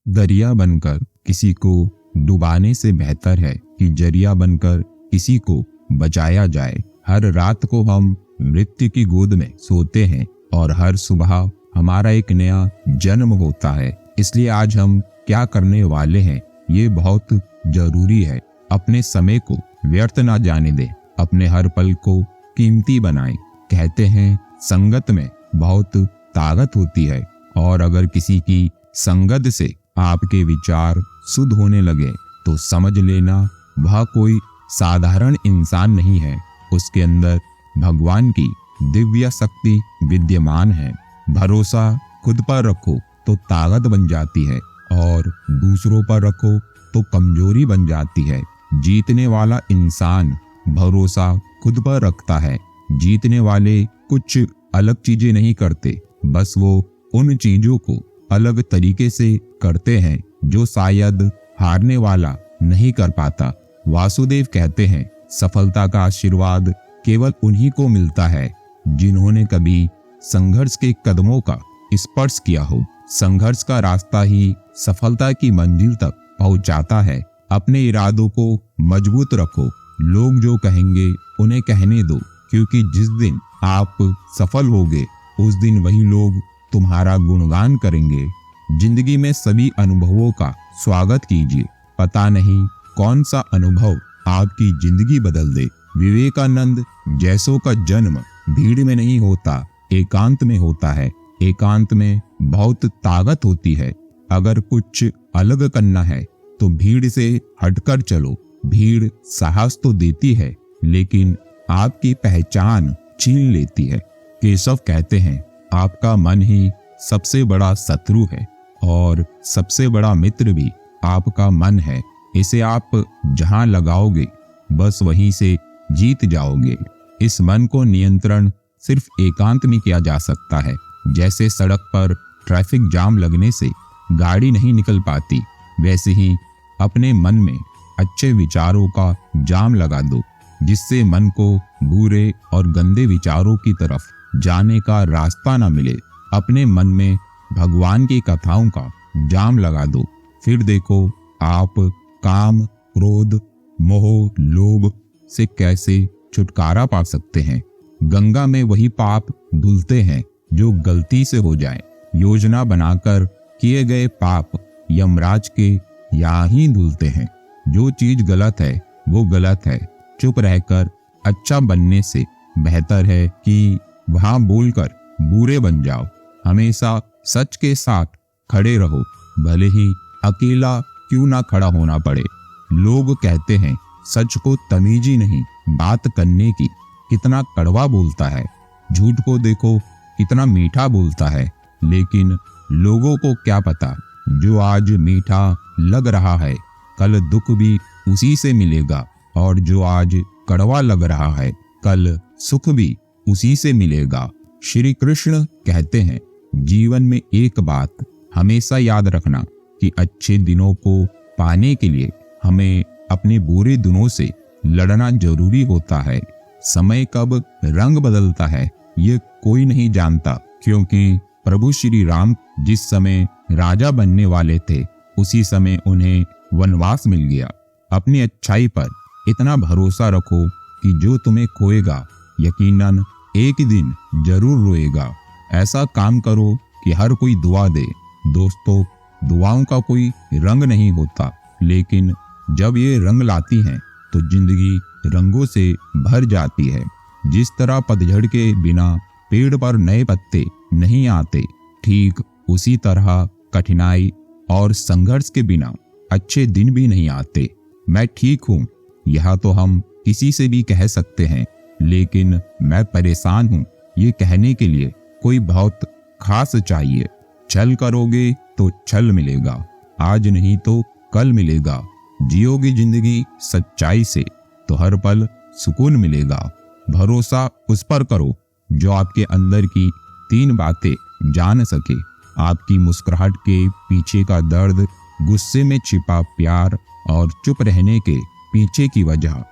दरिया बनकर किसी को डुबाने से बेहतर है कि जरिया बनकर किसी को बचाया जाए। हर रात को हम मृत्यु की गोद में सोते हैं और हर सुबह हमारा एक नया जन्म होता है। इसलिए आज हम क्या करने वाले हैं ये बहुत जरूरी है। अपने समय को व्यर्थ ना जाने दें, अपने हर पल को कीमती बनाएं। कहते हैं संगत में बहुत ताकत होती है और अगर किसी की संगत से आपके विचार शुद्ध होने लगे तो समझ लेना वह कोई साधारण इंसान नहीं है, उसके अंदर भगवान की दिव्य शक्ति विद्यमान है। भरोसा खुद पर रखो तो ताकत बन जाती है और दूसरों पर रखो तो कमजोरी बन जाती है। जीतने वाला इंसान भरोसा खुद पर रखता है। जीतने वाले कुछ अलग चीजें नहीं करते, बस वो उन चीजों को अलग तरीके से करते हैं जो शायद हारने वाला नहीं कर पाता। वासुदेव कहते हैं सफलता का आशीर्वाद केवल उन्हीं को मिलता है जिन्होंने कभी संघर्ष के कदमों का स्पर्श किया हो। संघर्ष का रास्ता ही सफलता की मंजिल तक पहुंचाता है। अपने इरादों को मजबूत रखो। लोग जो कहेंगे उन्हें कहने दो, क्योंकि जिस दिन आप सफल होगे उस दिन वही लोग तुम्हारा गुणगान करेंगे। जिंदगी में सभी अनुभवों का स्वागत कीजिए। पता नहीं कौन सा अनुभव आपकी जिंदगी बदल दे। विवेकानंद जैसों का जन्म भीड़ में नहीं होता, एकांत में होता है। एकांत में बहुत ताकत होती है। अगर कुछ अलग करना है तो भीड़ से हटकर चलो। भीड़ साहस तो देती है लेकिन आपकी पहचान छीन लेती है। केशव कहते हैं आपका मन ही सबसे बड़ा शत्रु है और सबसे बड़ा मित्र भी आपका मन है। इसे आप जहां लगाओगे बस वहीं से जीत जाओगे। इस मन को नियंत्रण सिर्फ एकांत में किया जा सकता है। जैसे सड़क पर ट्रैफिक जाम लगने से गाड़ी नहीं निकल पाती, वैसे ही अपने मन में अच्छे विचारों का जाम लगा दो, जिससे मन को बुरे और गंदे विचारों की तरफ जाने का रास्ता ना मिले। अपने मन में भगवान की कथाओं का जाम लगा दो, फिर देखो आप काम, क्रोध, मोह, लोभ से कैसे छुटकारा पा सकते हैं। गंगा में वही पाप धुलते हैं जो गलती से हो जाए। योजना बनाकर किए गए पाप यमराज के यहाँ ही धुलते हैं। जो चीज गलत है वो गलत है। चुप रहकर अच्छा बनने से बेहतर है कि वहां बोलकर बुरे बन जाओ। हमेशा सच के साथ खड़े रहो, भले ही अकेला क्यों ना खड़ा होना पड़े। लोग कहते हैं सच को तमीज ही नहीं बात करने की, कितना कड़वा बोलता है। झूठ को देखो कितना मीठा बोलता है। लेकिन लोगों को क्या पता, जो आज मीठा लग रहा है कल दुख भी उसी से मिलेगा, और जो आज कड़वा लग रहा है कल सुख भी उसी से मिलेगा। श्री कृष्ण कहते हैं जीवन में एक बात हमेशा याद रखना कि अच्छे दिनों को पाने के लिए हमें अपने बुरे दिनों से लड़ना जरूरी होता है। समय कब रंग बदलता है ये कोई नहीं जानता, क्योंकि प्रभु श्री राम जिस समय राजा बनने वाले थे उसी समय उन्हें वनवास मिल गया। अपनी अच्छाई पर इतना भरोसा रखो कि जो तुम्हें खोएगा यकीनन एक दिन जरूर रोएगा। ऐसा काम करो कि हर कोई दुआ दे। दोस्तों, दुआओं का कोई रंग नहीं होता, लेकिन जब ये रंग लाती हैं तो जिंदगी रंगों से भर जाती है। जिस तरह पतझड़ के बिना पेड़ पर नए पत्ते नहीं आते, ठीक उसी तरह कठिनाई और संघर्ष के बिना अच्छे दिन भी नहीं आते। मैं ठीक हूँ यह तो हम किसी से भी कह सकते हैं, लेकिन मैं परेशान हूँ ये कहने के लिए कोई बहुत खास चाहिए। छल करोगे तो छल मिलेगा, आज नहीं तो कल मिलेगा। जियोगी जिंदगी सच्चाई से तो हर पल सुकून मिलेगा। भरोसा उस पर करो जो आपके अंदर की 3 बातें जान सके। आपकी मुस्कुराहट के पीछे का दर्द, गुस्से में छिपा प्यार और चुप रहने के पीछे की वजह।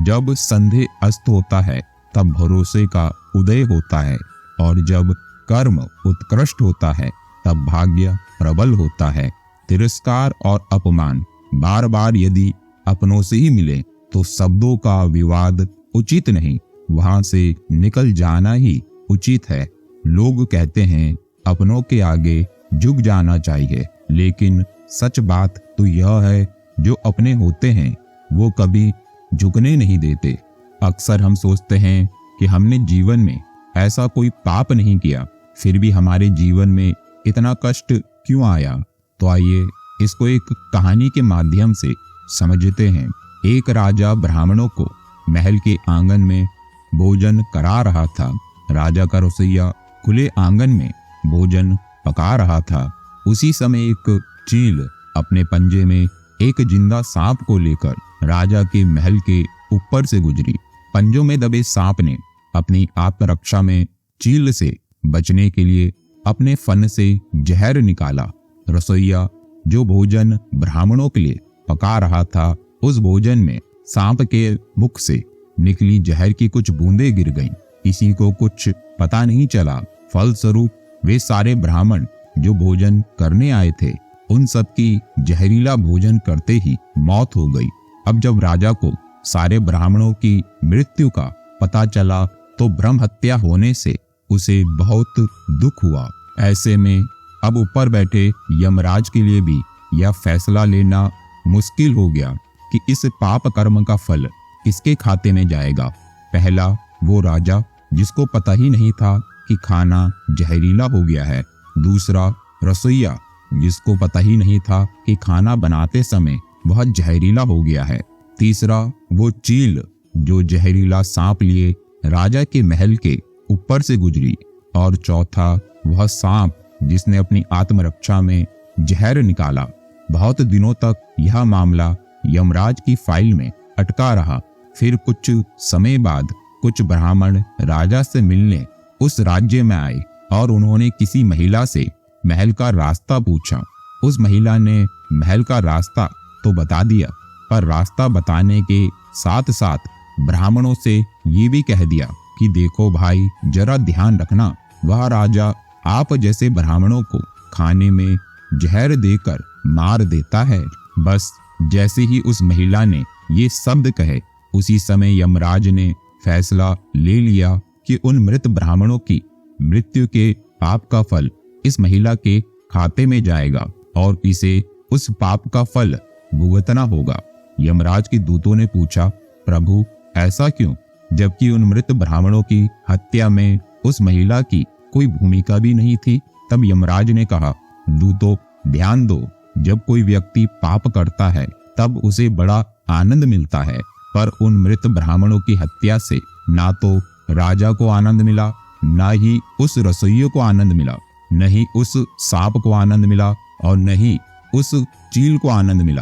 जब संदेह अस्त होता है तब भरोसे का उदय होता है, और जब कर्म उत्कृष्ट होता है तब भाग्य प्रबल होता है। तिरस्कार और अपमान बार बार यदि अपनों से ही मिले तो शब्दों का विवाद उचित नहीं, वहां से निकल जाना ही उचित है। लोग कहते हैं अपनों के आगे झुक जाना चाहिए, लेकिन सच बात तो यह है जो अपने होते हैं वो कभी झुकने नहीं देते। अक्सर हम सोचते हैं कि हमने जीवन में ऐसा कोई पाप नहीं किया, फिर भी हमारे जीवन में इतना कष्ट क्यों आया। तो आइए इसको एक कहानी के माध्यम से समझते हैं। एक राजा ब्राह्मणों को महल के आंगन में भोजन करा रहा था। राजा का रसोइया खुले आंगन में भोजन पका रहा था। उसी समय एक चील अपने पंजे में एक जिंदा सांप को लेकर राजा के महल के ऊपर से गुजरी। पंजों में दबे सांप ने अपनी आत्मरक्षा में चील से बचने के लिए अपने फन से जहर निकाला। रसोइया जो भोजन ब्राह्मणों के लिए पका रहा था, उस भोजन में सांप के मुख से निकली जहर की कुछ बूंदें गिर गईं। किसी को कुछ पता नहीं चला। फलस्वरूप वे सारे ब्राह्मण जो भोजन करने आए थे, उन सब की जहरीला भोजन करते ही मौत हो गई। अब जब राजा को सारे ब्राह्मणों की मृत्यु का पता चला तो ब्रह्म हत्या होने से उसे बहुत दुख हुआ। ऐसे में अब ऊपर बैठे यमराज के लिए भी यह फैसला लेना मुश्किल हो गया कि इस पाप कर्म का फल किसके खाते में जाएगा। पहला वो राजा जिसको पता ही नहीं था कि खाना जहरीला हो गया है। दूसरा रसोइया जिसको पता ही नहीं था कि खाना बनाते समय वह जहरीला हो गया है। तीसरा वो चील जो जहरीला सांप लिए राजा के महल के ऊपर से गुजरी। और चौथा वह सांप जिसने अपनी आत्मरक्षा में जहर निकाला। बहुत दिनों तक यह मामला यमराज की फाइल में अटका रहा। फिर कुछ समय बाद कुछ ब्राह्मण राजा से मिलने उस राज्य में आए और उन्होंने किसी महिला से महल का रास्ता पूछा। उस महिला ने महल का रास्ता तो बता दिया, पर रास्ता बताने के साथ साथ ब्राह्मणों से ये भी कह दिया कि देखो भाई, जरा ध्यान रखना, वह राजा आप जैसे ब्राह्मणों को खाने में जहर देकर मार देता है। बस जैसे ही उस महिला ने ये शब्द कहे, उसी समय यमराज ने फैसला ले लिया कि उन मृत ब्राह्मणों की मृत्यु के पाप का फल इस महिला के खाते में जाएगा और इसे उस पाप का फल भुगतना होगा। यमराज के दूतों ने पूछा, प्रभु ऐसा क्यों, जबकि उन मृत ब्राह्मणों की हत्या में उस महिला की कोई भूमिका भी नहीं थी। तब यमराज ने कहा, दूतों ध्यान दो, जब कोई व्यक्ति पाप करता है तब उसे बड़ा आनंद मिलता है, पर उन मृत ब्राह्मणों की हत्या से ना तो राजा को आनंद मिला, ना ही उस रसोइये को आनंद मिला, न ही उस सांप को आनंद मिला और न ही उस चील को आनंद मिला,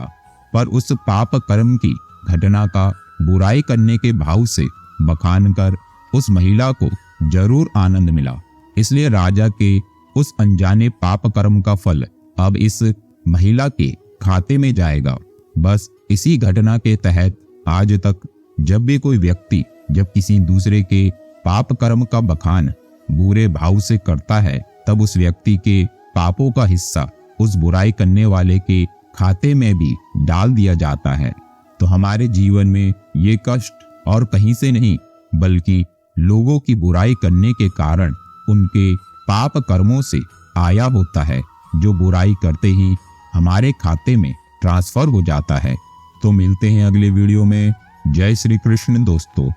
पर उस पाप कर्म की घटना का बुराई करने के भाव से बखान कर उस महिला को जरूर आनंद मिला। इसलिए राजा के उस अनजाने पाप कर्म का फल अब इस महिला के खाते में जाएगा। बस इसी घटना के तहत आज तक जब भी कोई व्यक्ति जब किसी दूसरे के पाप कर्म का बखान बुरे भाव से करता है, तब उस व्यक्ति के पापों का हिस्सा उस बुराई करने वाले के खाते में भी डाल दिया जाता है। तो हमारे जीवन में ये कष्ट और कहीं से नहीं, बल्कि लोगों की बुराई करने के कारण उनके पाप कर्मों से आया होता है, जो बुराई करते ही हमारे खाते में ट्रांसफर हो जाता है। तो मिलते हैं अगले वीडियो में। जय श्री कृष्ण दोस्तों।